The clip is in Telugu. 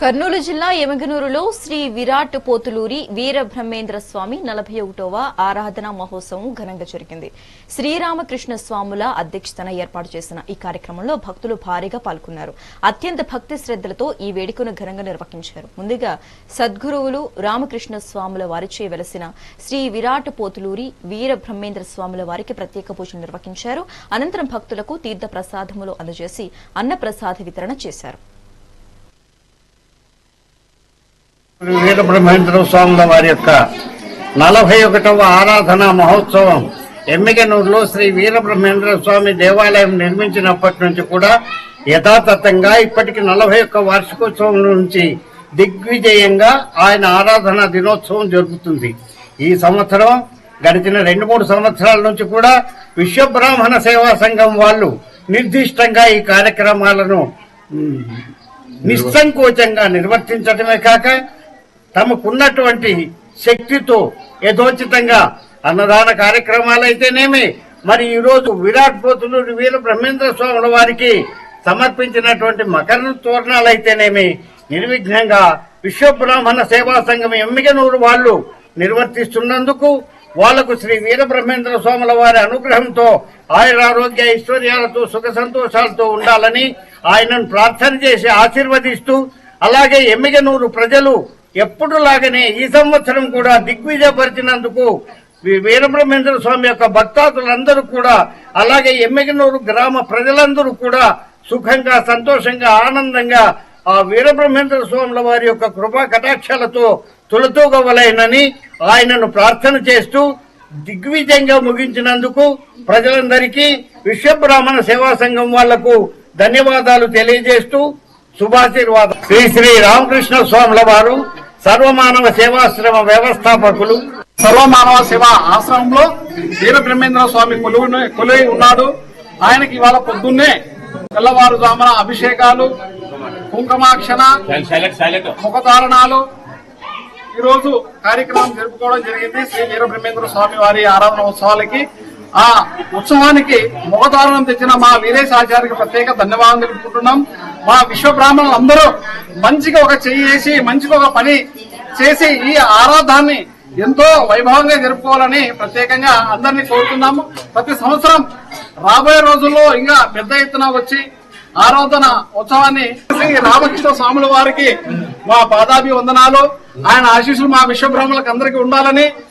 కర్నూలు జిల్లా ఎమగనూరులో శ్రీ విరాట్ పోతులూరి వీరబ్రహ్మేంద్ర స్వామి 41వ ఆరాధనా మహోత్సవం ఘనంగా జరిగింది. శ్రీరామకృష్ణ స్వాముల అధ్యక్షతన ఏర్పాటు చేసిన ఈ కార్యక్రమంలో భక్తులు భారీగా పాల్గొన్నారు. అత్యంత భక్తి శ్రద్దలతో ఈ వేడుకను ఘనంగా నిర్వహించారు. ముందుగా సద్గురువులు రామకృష్ణ స్వాముల వారిచే వెలసిన శ్రీ విరాట్ పోతులూరి వీరబ్రహ్మేంద్ర స్వాముల వారికి ప్రత్యేక పూజలు నిర్వహించారు. అనంతరం భక్తులకు తీర్థ ప్రసాదములు అందజేసి అన్నప్రసాద వితరణ చేశారు. వీరబ్రహ్మేంద్ర స్వాముల వారి యొక్క 41వ ఆరాధనా మహోత్సవం ఎమ్మిగనూరులో శ్రీ వీరబ్రహ్మేంద్ర స్వామి దేవాలయం నిర్మించినప్పటి నుంచి కూడా యథాతథంగా ఇప్పటికి 41 వార్షికోత్సవం నుంచి దిగ్విజయంగా ఆయన ఆరాధనా దినోత్సవం జరుగుతుంది. ఈ సంవత్సరం గడిచిన 2-3 సంవత్సరాల నుంచి కూడా విశ్వబ్రాహ్మణ సేవా సంఘం వాళ్ళు నిర్దిష్టంగా ఈ కార్యక్రమాలను నిస్సంకోచంగా నిర్వర్తించడమే కాక తమకున్నటువంటి శక్తితో యథోచితంగా అన్నదాన కార్యక్రమాలైతేనేమి, మరి ఈరోజు విరాట్ పోతులూరి వీరబ్రహ్మేంద్ర స్వాముల వారికి సమర్పించినటువంటి మకర తోరణాలైతేనేమి నిర్విఘ్నంగా విశ్వబ్రాహ్మణ సేవా సంఘం ఎమ్మిగనూరు వాళ్ళు నిర్వర్తిస్తున్నందుకు వాళ్లకు శ్రీ వీరబ్రహ్మేంద్ర స్వాముల వారి అనుగ్రహంతో ఆయురారోగ్య ఐశ్వర్యాలతో సుఖ సంతోషాలతో ఉండాలని ఆయనను ప్రార్థన చేసి ఆశీర్వదిస్తూ, అలాగే ఎమ్మిగనూరు ప్రజలు ఎప్పుడులాగానే ఈ సంవత్సరం కూడా దిగ్విజయపరిచినందుకు వీరబ్రహ్మేంద్ర స్వామి యొక్క భక్తాదులందరూ కూడా, అలాగే ఎమ్మిగనూరు గ్రామ ప్రజలందరూ కూడా సుఖంగా సంతోషంగా ఆనందంగా ఆ వీరబ్రహ్మేంద్ర స్వాముల వారి యొక్క కృపా కటాక్షాలతో తొలతూగవలైనని ఆయనను ప్రార్థన చేస్తూ దిగ్విజయంగా ముగించినందుకు ప్రజలందరికీ విశ్వబ్రాహ్మణ సేవా సంఘం వాళ్లకు ధన్యవాదాలు తెలియజేస్తూ శుభాశీర్వాదం. శ్రీ శ్రీ రామకృష్ణ స్వాముల వారు సర్వమానవ సేవాశ్రమ వ్యవస్థాపకులు. సర్వమానవ సేవా ఆశ్రమంలో వీరబ్రహ్మేంద్ర స్వామి కొలువై ఉన్నాడు. ఆయనకి ఇవాళ పొద్దున్నే తెల్లవారుజామున అభిషేకాలు, కుంకుమాక్షణ, ముఖధారణాలు ఈరోజు కార్యక్రమం జరుపుకోవడం జరిగింది. శ్రీ వీరబ్రహ్మేంద్ర స్వామి వారి ఆరాధన ఉత్సవాలకి ఆ ఉత్సవానికి ముఖధారణం తెచ్చిన మా వీరేశాచార్యకి ప్రత్యేక ధన్యవాదాలు తెలుపుకుంటున్నాం. మా విశ్వబ్రాహ్మణులు అందరూ మంచిగా ఒక చెయ్యి చేసి మంచిగా ఒక పని చేసి ఈ ఆరాధాన్ని ఎంతో వైభవంగా జరుపుకోవాలని ప్రత్యేకంగా అందరినీ కోరుతున్నాము. ప్రతి సంవత్సరం రాబోయే రోజుల్లో ఇంకా పెద్ద ఎత్తున వచ్చి ఆరాధన ఉత్సవాన్ని శ్రీ రామకృష్ణ స్వాముల వారికి మా పాదాభి వందనాలు. ఆయన ఆశీస్సులు మా విశ్వబ్రాహ్మణులకు అందరికీ ఉండాలని